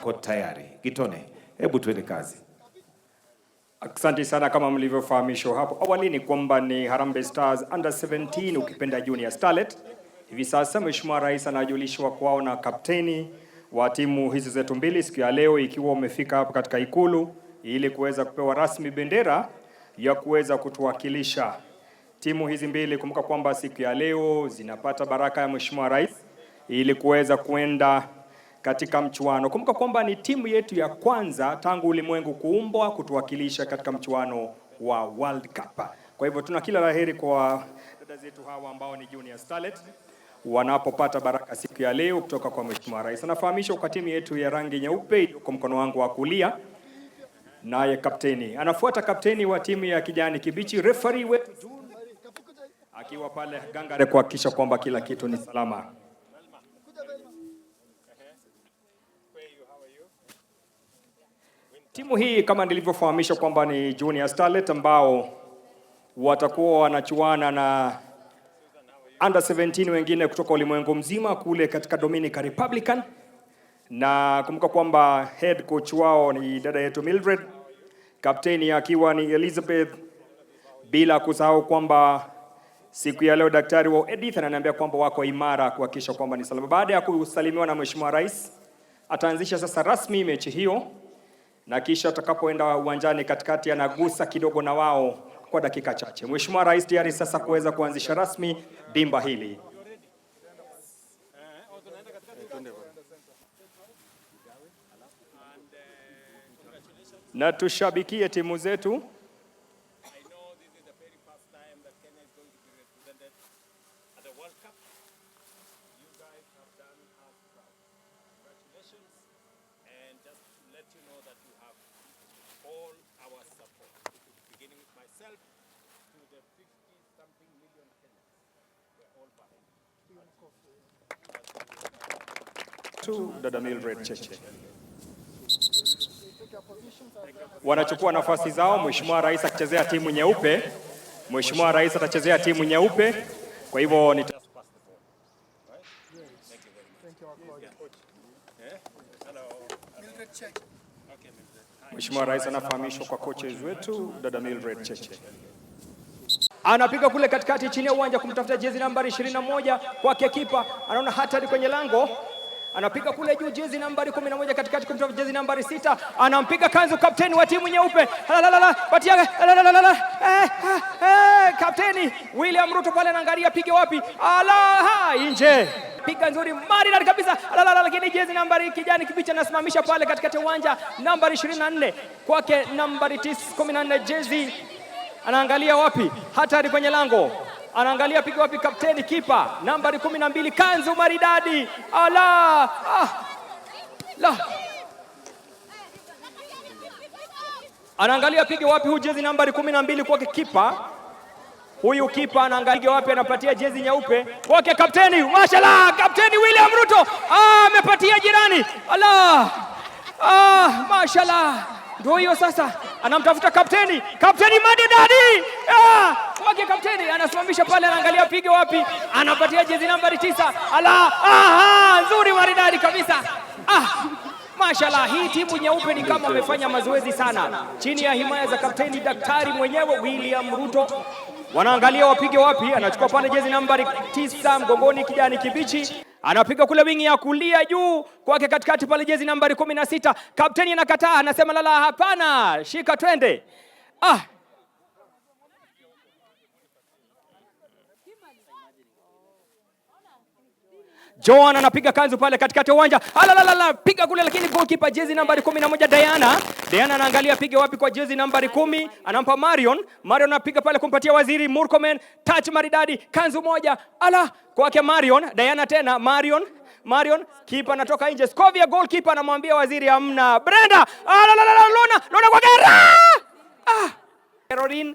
wako tayari. Gitone, hebu tuende kazi. Asante sana. Kama mlivyofahamishwa hapo awali ni kwamba ni Harambee Stars Under 17 ukipenda Junior Starlet. Hivi sasa Mheshimiwa Rais anajulishwa kwao na kapteni wa timu hizi zetu mbili siku ya leo, ikiwa umefika hapa katika Ikulu ili kuweza kupewa rasmi bendera ya kuweza kutuwakilisha timu hizi mbili. Kumbuka kwamba siku ya leo zinapata baraka ya Mheshimiwa Rais ili kuweza kuenda katika mchuano. Kumbuka kwamba ni timu yetu ya kwanza tangu ulimwengu kuumbwa kutuwakilisha katika mchuano wa World Cup. Kwa hivyo tuna kila laheri kwa dada zetu hawa ambao ni Junior Starlet wanapopata baraka siku ya leo kutoka kwa Mheshimiwa Rais. Anafahamishwa kwa timu yetu ya rangi nyeupe kwa mkono wangu wa kulia, naye kapteni anafuata kapteni wa timu ya kijani kibichi, referee wetu akiwa pale gangare kuhakikisha kwamba kila kitu ni salama. Timu hii kama nilivyofahamishwa kwamba ni Junior Starlet ambao watakuwa wanachuana na Under 17 wengine kutoka ulimwengu mzima kule katika Dominican Republic. Na kumbuka kwamba head coach wao ni dada yetu Mildred, kapteni akiwa ni Elizabeth, bila kusahau kwamba siku ya leo daktari wa Edith ananiambia kwamba wako imara kuhakikisha kwamba ni salama. Baada ya kusalimiwa na Mheshimiwa Rais, ataanzisha sasa rasmi mechi hiyo, na kisha atakapoenda uwanjani katikati anagusa kidogo na wao kwa dakika chache. Mheshimiwa Rais tayari sasa kuweza kuanzisha rasmi dimba hili. Na tushabikie timu zetu. Dada Mildred Cheche wanachukua nafasi zao. Mheshimiwa Rais akichezea timu nyeupe. Mheshimiwa Rais atachezea timu nyeupe. Kwa hivyo ni Mheshimiwa Rais anafahamishwa kwa coaches wetu dada Mildred Cheche. Anapiga kule katikati chini ya uwanja kumtafuta jezi nambari 21 kwake kipa. Anaona hatari kwenye lango. Anapiga kule juu jezi nambari 11 katikati kumtafuta jezi nambari 6. Anampiga kanzu kapteni wa timu nyeupe. Patia kapteni William Ruto pale anaangalia pige wapi. Nje. Piga nzuri maridadi kabisa. Lakini jezi nambari kijani kibichi anasimamisha pale katikati uwanja nambari 24 kwake nambari 14 jezi. Anaangalia wapi? Hatari kwenye lango. Anaangalia piga wapi kapteni kipa nambari 12 kanzu maridadi. Anaangalia piga wapi hu jezi nambari 12 kwake kipa. Huyu kipa anaangalia wapi, anapatia jezi nyeupe kwake kapteni. Mashallah, kapteni William Ruto amepatia jirani. Mashallah. Ndio hiyo sasa. Anamtafuta kapteni maridadi. Wake kapteni anasimamisha pale, anaangalia piga wapi, anapatia jezi nambari 9. Nzuri maridadi kabisa. Mashallah, hii timu nyeupe ni kama wamefanya mazoezi sana chini ya himaya za kapteni daktari mwenyewe William Ruto. Wanaangalia wapige wapi, anachukua pale jezi nambari 9 mgongoni kijani kibichi. Anapiga kule wingi ya kulia juu kwake katikati pale jezi nambari 16. Kapteni anakataa, anasema hapana, shika twende. Joan anapiga kanzu pale katikati ya uwanja. Piga kule lakini goalkeeper jezi nambari 11 Diana anaangalia piga wapi kwa jezi nambari 10. Anampa Marion anapiga pale kumpatia Waziri Murkomen. Touch maridadi, kanzu moja. Kwake Marion, Diana tena Marion, kipa anatoka nje. Scovia goalkeeper anamwambia Waziri hamna. Brenda, Lona kwa gara. Caroline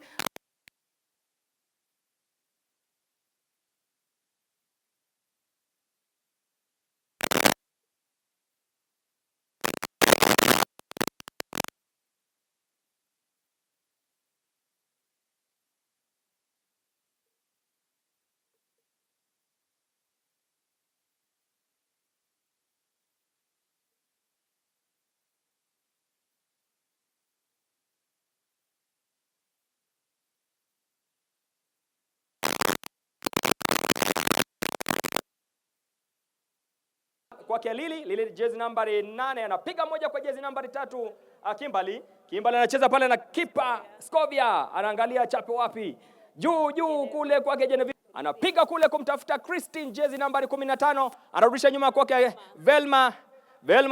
kwake Lili jezi nambari 8 anapiga moja kwa jezi nambari 3 Kimbali anacheza pale na kipa Scovia anaangalia chape wapi, juu kule kwake Genevieve anapiga kule kumtafuta Christine jezi nambari 15 anarudisha nyuma kwake Velma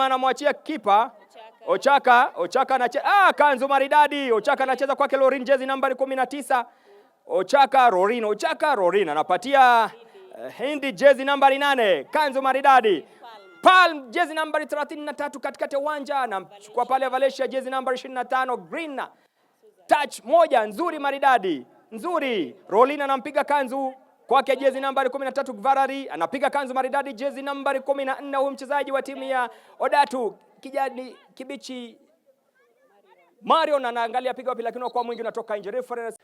anamwachia kipa Ochaka anacheza kanzu maridadi. Ochaka anacheza kwake Lorin jezi nambari 19 Rorin anapatia Hindi jezi nambari 8 kanzu maridadi. Palm jezi nambari 33 katikati ya uwanja anamchukua pale Valencia jezi nambari 25 Green touch moja nzuri maridadi nzuri. Rolin anampiga kanzu kwake jezi nambari 13 Gvarari anapiga kanzu maridadi jezi nambari 14 huyu mchezaji wa timu ya Odatu kijani kibichi Marion anaangalia piga wapi lakini kwa mwingi unatoka nje. Reference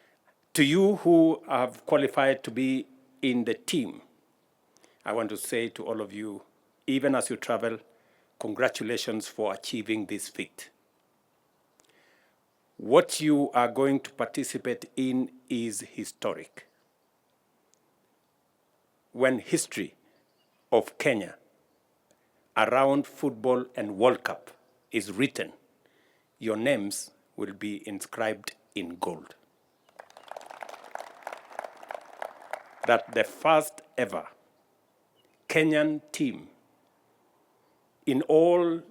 to you who have qualified to be in the team, I want to say to all of you, even as you travel, congratulations for achieving this feat. What you are going to participate in is historic. When history of Kenya around football and World Cup is written, your names will be inscribed in gold. That the first ever Kenyan team in all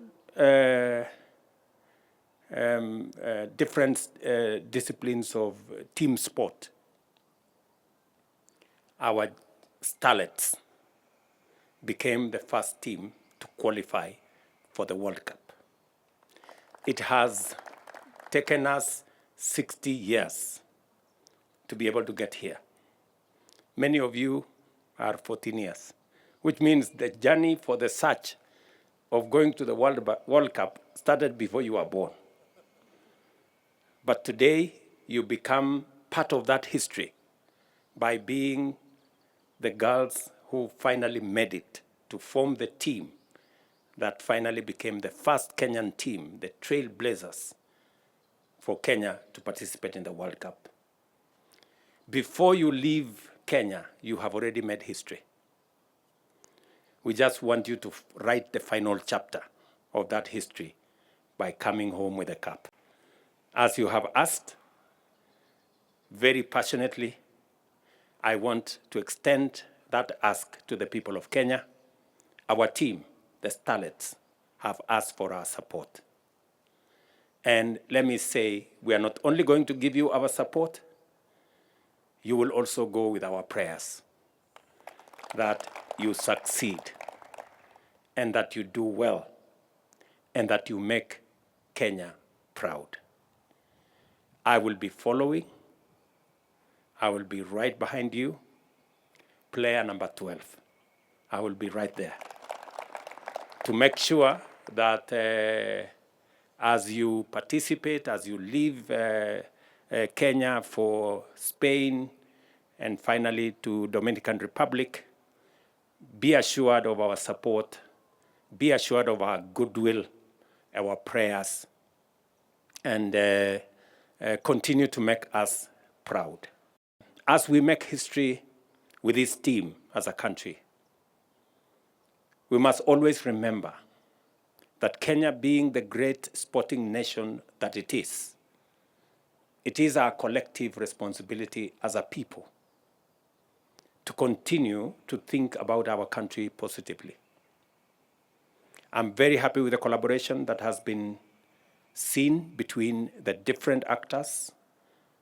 different disciplines of team sport, our Starlets became the first team to qualify for the World Cup. It has taken us 60 years to be able to get here. Many of you are 14 years, which means the journey for the search of going to the World Cup started before you were born. But today, you become part of that history by being the girls who finally made it to form the team that finally became the first Kenyan team, the Trailblazers, for Kenya to participate in the World Cup. Before you leave Kenya, you have already made history. We just want you to write the final chapter of that history by coming home with a cup. As you have asked, very passionately, I want to extend that ask to the people of Kenya. Our team, the Starlets, have asked for our support. And let me say, we are not only going to give you our support, you will also go with our prayers that you succeed and that you do well and that you make Kenya proud. I will be following. I will be right behind you. Player number 12. I will be right there to make sure that as you participate, as you leave Kenya for Spain and finally to Dominican Republic, be assured of our support, be assured of our goodwill, our prayers, and continue to make us proud. As we make history with this team as a country, we must always remember that Kenya, being the great sporting nation that it is our collective responsibility as a people to continue to think about our country positively. I'm very happy with the collaboration that has been seen between the different actors,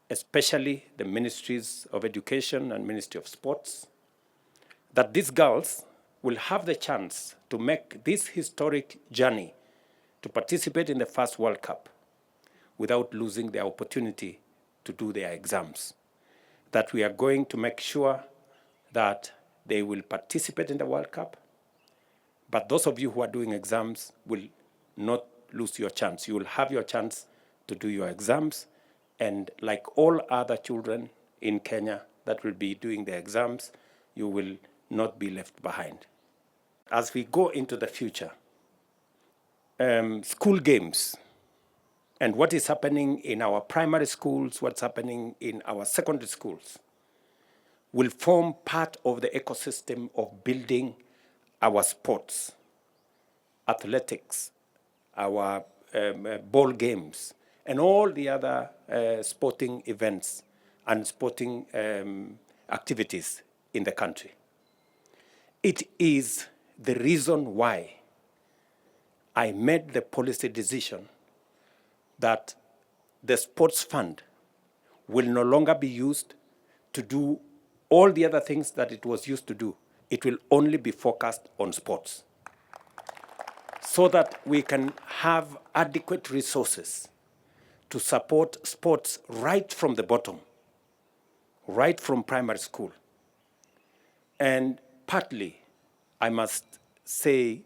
especially the Ministries of Education and Ministry of Sports, that these girls will have the chance to make this historic journey to participate in the first World Cup without losing the opportunity to do their exams. That we are going to make sure that they will participate in the World Cup, but those of you who are doing exams will not lose your chance. You will have your chance to do your exams, and like all other children in Kenya that will be doing the exams, you will not be left behind. As we go into the future, school games and what is happening in our primary schools, what's happening in our secondary schools, will form part of the ecosystem of building our sports athletics, our ball games, and all the other sporting events and sporting activities in the country. It is the reason why I made the policy decision that the sports fund will no longer be used to do all the other things that it was used to do. It will only be focused on sports, so that we can have adequate resources to support sports right from the bottom, right from primary school. And partly, I must say,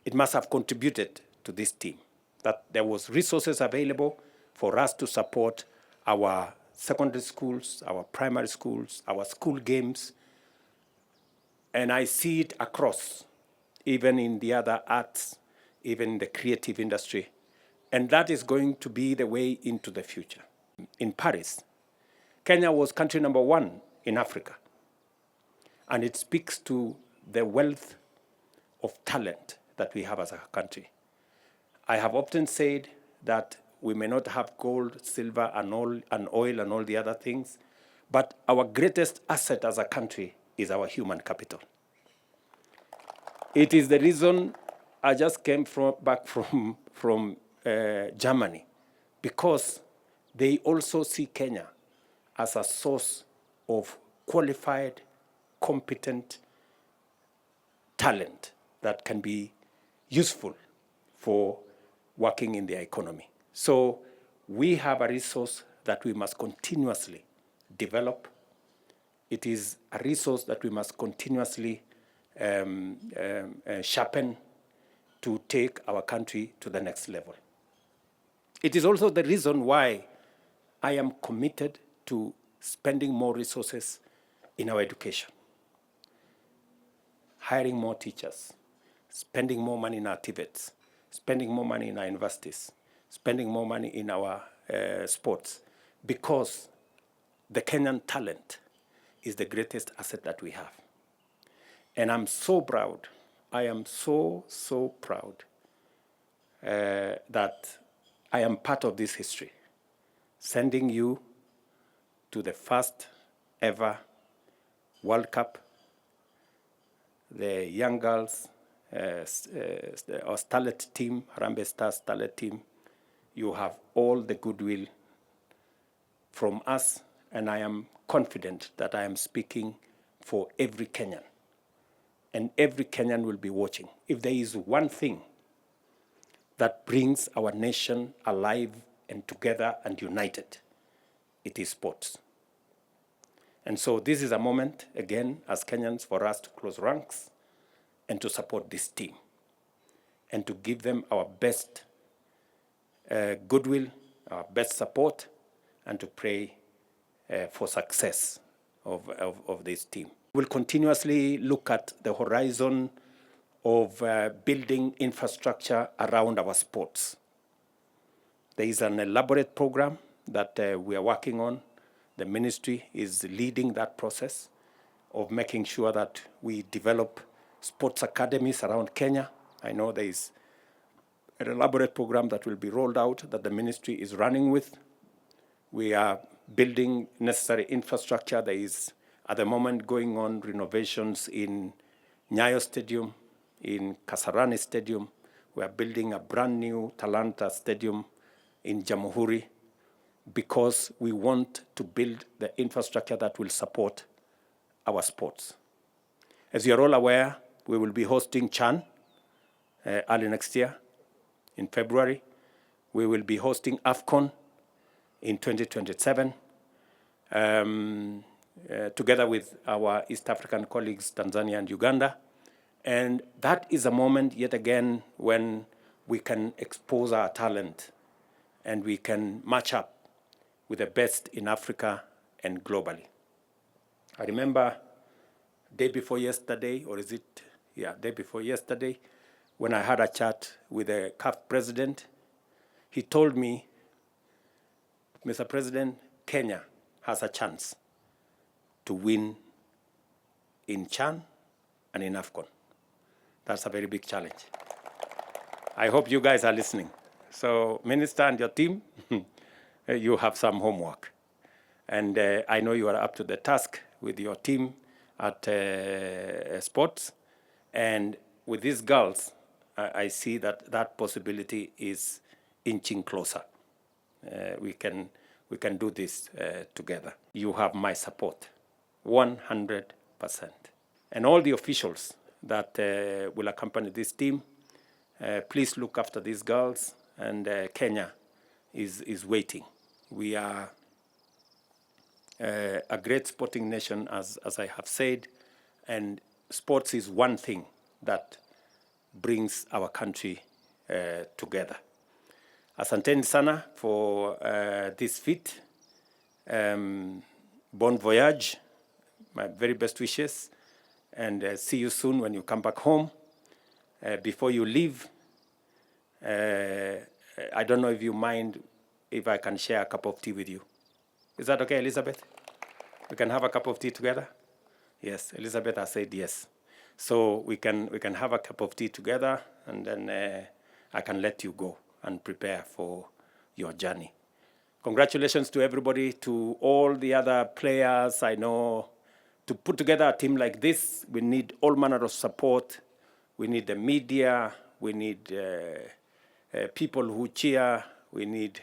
it must have contributed to this team, that there was resources available for us to support our secondary schools, our primary schools, our school games. And I see it across, even in the other arts, even in the creative industry. And that is going to be the way into the future. In Paris, Kenya was country number 1 in Africa. And it speaks to the wealth of talent that we have as a country. I have often said that we may not have gold, silver, and oil, and all the other things, but our greatest asset as a country is our human capital. It is the reason I just came back from Germany, because they also see Kenya as a source of qualified, competent talent that can be useful for working in their economy. So we have a resource that we must continuously develop. It is a resource that we must continuously sharpen to take our country to the next level. It is also the reason why I am committed to spending more resources in our education, hiring more teachers, spending more money in our TVETs, spending more money in our universities, spending more money in our sports, because the Kenyan talent is the greatest asset that we have. And I'm so proud, I am so proud that I am part of this history, sending you to the first ever World Cup, the young girls, our Starlet team, Harambee Stars Starlet team. You have all the goodwill from us, and I am confident that I am speaking for every Kenyan. And every Kenyan will be watching. If there is one thing that brings our nation alive and together and united, it is sports. And so this is a moment, again, as Kenyans, for us to close ranks and to support this team and to give them our best goodwill, our best support, and to pray for success of this team. We'll continuously look at the horizon of building infrastructure around our sports. There is an elaborate program that we are working on. The ministry is leading that process of making sure that we develop sports academies around Kenya. I know there is an elaborate program that will be rolled out that the ministry is running with. We are building necessary infrastructure. There is, at the moment, going on renovations in Nyayo Stadium, in Kasarani Stadium. We are building a brand new Talanta Stadium in Jamhuri, because we want to build the infrastructure that will support our sports. As you are all aware, we will be hosting CHAN early next year in February. We will be hosting AFCON in 2027, together with our East African colleagues, Tanzania and Uganda. And that is a moment, yet again, when we can expose our talent and we can match up with the best in Africa and globally. I remember day before yesterday, day before yesterday, when I had a chat with the CAF president. He told me, Mr. President, Kenya has a chance to win in CHAN and in AFCON. That's a very big challenge. I hope you guys are listening. So, Minister and your team, you have some homework. And I know you are up to the task with your team at sports. And with these girls, I see that that possibility is inching closer. We can do this together. You have my support, 100%. And all the officials that will accompany this team, please look after these girls, and Kenya is waiting. We are a great sporting nation, as I have said, and sports is one thing that brings our country together. Asanteni sana for this feat. Bon voyage, my very best wishes, and see you soon when you come back home. Before you leave, I don't know if you mind if I can share a cup of tea with you. Is that okay, Elizabeth? We can have a cup of tea together? Yes, Elizabeth has said yes. So we can have a cup of tea together, and then I can let you go and prepare for your journey. Congratulations to everybody, to all the other players. I know to put together a team like this, we need all manner of support. We need the media. We need people who cheer. We need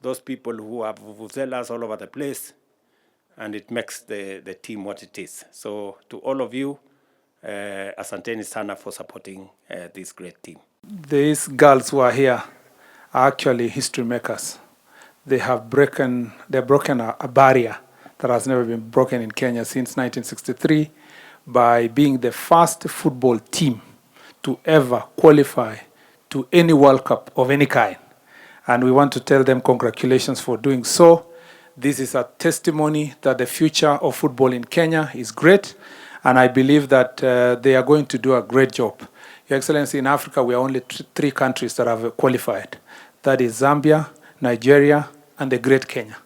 those people who have vuvuzelas all over the place. And it makes the team what it is. So to all of you, asanteni sana for supporting this great team. These girls who are here are actually history makers. They've broken a barrier that has never been broken in Kenya since 1963 by being the first football team to ever qualify to any World Cup of any kind. And we want to tell them congratulations for doing so. This is a testimony that the future of football in Kenya is great, and I believe that they are going to do a great job. Your Excellency, in Africa, we are only three countries that have qualified. That is Zambia, Nigeria, and the great Kenya.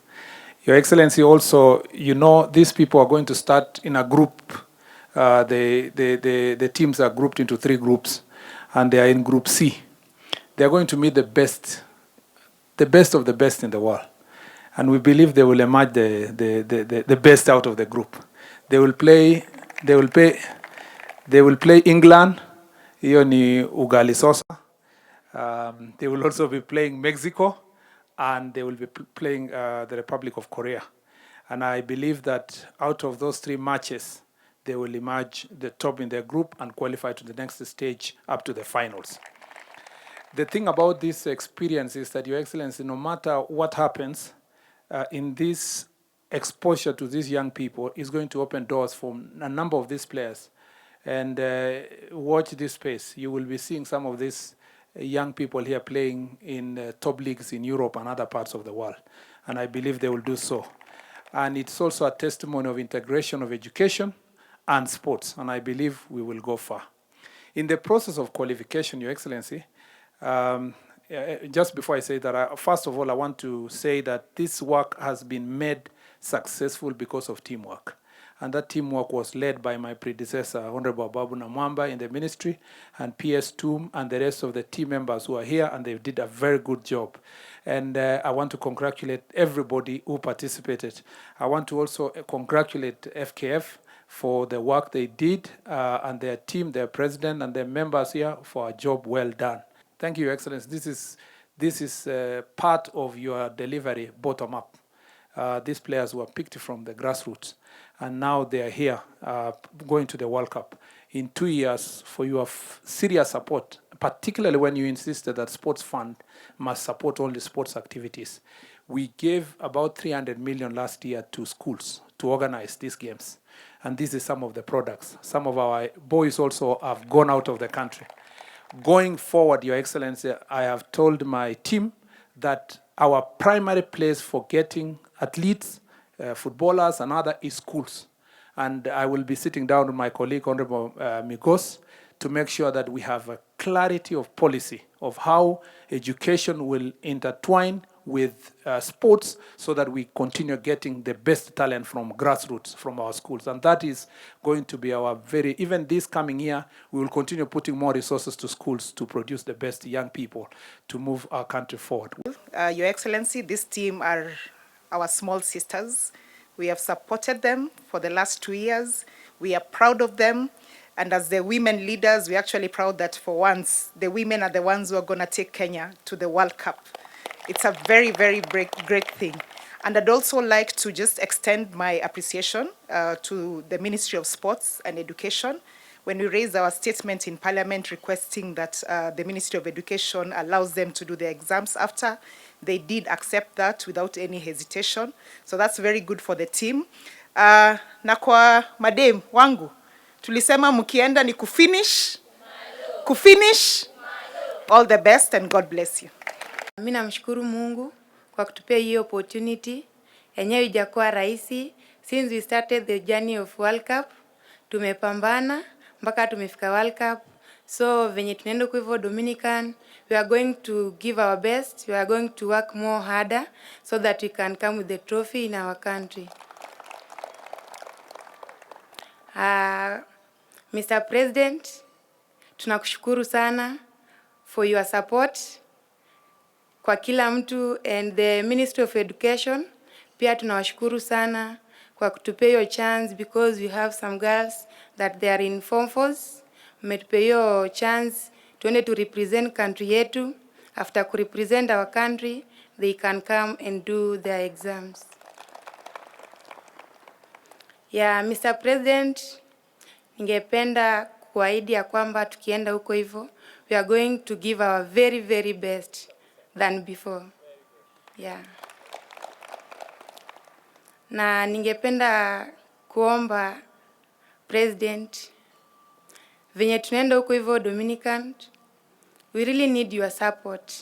Your Excellency, also, you know, these people are going to start in a group. The teams are grouped into three groups, and they are in Group C. They are going to meet the best of the best in the world. And we believe they will emerge the best out of the group. They will play England, hiyo ni ugali sosa. They will also be playing Mexico, and they will be playing the Republic of Korea. And I believe that out of those three matches, they will emerge the top in their group and qualify to the next stage up to the finals. The thing about this experience is that, Your Excellency, no matter what happens in this exposure to these young people, is going to open doors for a number of these players. And watch this space. You will be seeing some of these young people here playing in top leagues in Europe and other parts of the world. And I believe they will do so. And it's also a testimony of integration of education and sports. And I believe we will go far. In the process of qualification, Your Excellency, just before I say that, first of all, I want to say that this work has been made successful because of teamwork. And that teamwork was led by my predecessor, Honorable Babu Namwamba, in the ministry, and PS Toom, and the rest of the team members who are here, and they did a very good job. And I want to congratulate everybody who participated. I want to also congratulate FKF for the work they did, and their team, their president, and their members here for a job well done. Thank you, Your Excellency. This is part of your delivery bottom up. These players were picked from the grassroots, and now they are here going to the World Cup. In 2 years, for your serious support, particularly when you insisted that Sports Fund must support all the sports activities. We gave about 300 million last year to schools to organize these games. And this is some of the products. Some of our boys also have gone out of the country. Going forward, Your Excellency, I have told my team that our primary place for getting athletes, footballers, and other is schools. And I will be sitting down with my colleague, Honorable Migos, to make sure that we have a clarity of policy of how education will intertwine with sports so that we continue getting the best talent from grassroots, from our schools. And that is going to be our even this coming year, we will continue putting more resources to schools to produce the best young people to move our country forward. Your Excellency, this team are our small sisters. We have supported them for the last 2 years. We are proud of them. And as the women leaders, we're actually proud that for once, the women are the ones who are going to take Kenya to the World Cup. It's a very, very great thing. And I'd also like to just extend my appreciation to the Ministry of Sports and Education. When we raised our statement in Parliament requesting that the Ministry of Education allows them to do the exams after, they did accept that without any hesitation. So that's very good for the team. Na kwa madem wangu, tulisema mkienda ni kufinish. All the best and God bless you. Mimi namshukuru Mungu kwa kutupea hii opportunity. Yenyewe ijakuwa rahisi. Since we started the journey of World Cup, tumepambana mpaka tumefika World Cup. So venye tunaenda kwa hivyo Dominican, we are going to give our best. We are going to work more harder so that we can come with the trophy in our country. Mr. President, tunakushukuru sana for your support kwa kila mtu, and the Ministry of Education pia tunawashukuru sana kwa kutupea hiyo chance, because we have some girls that they are in Form 4s. Mmetupea hiyo chance tuende to represent country yetu. After ku represent our country, they can come and do their exams. Mr. President, ningependa kuahidi ya kwamba tukienda huko hivyo, we are going to give our very, very best than before. Na ningependa kuomba President, venye tunaenda huko hivyo Dominican, we really need your support.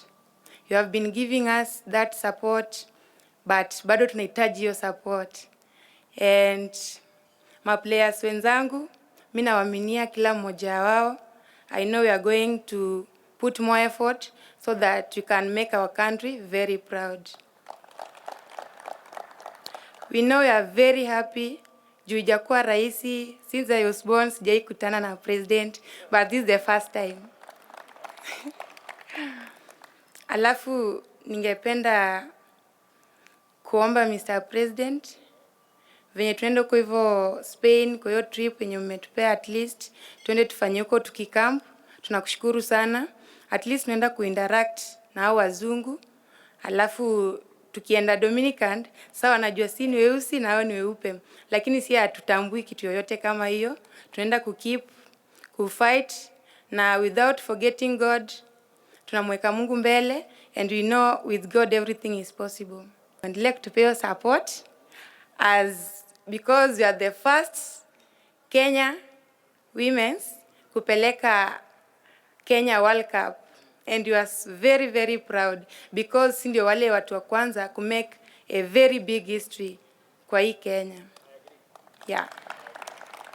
You have been giving us that support, but bado tunahitaji your support. And my players wenzangu, mimi nawaaminia kila mmoja wao. I know we are going to put more effort so that we can make our country very proud. We know we are very happy. Juu ijakuwa rahisi, since I was born sijai kutana na president, but this is the first time. Alafu ningependa kuomba Mr. President, venye tuende kwa hivyo Spain, kwa hiyo trip yenye umetupea, at least tuende tufanye huko tukicamp. Tunakushukuru sana. At least tunaenda kuinteract na hao wazungu. Alafu tukienda Dominican, sawa najua si ni weusi na hao ni weupe, lakini si hatutambui kitu yoyote kama hiyo. Tunaenda kufight, na without forgetting God, tunamweka Mungu mbele, and we know with God everything is possible. And like to pay support, because we are the first Kenya women's kupeleka Kenya World Cup, and we are very, very proud, because ndio wale watu wa kwanza ku make a very big history kwa hii Kenya.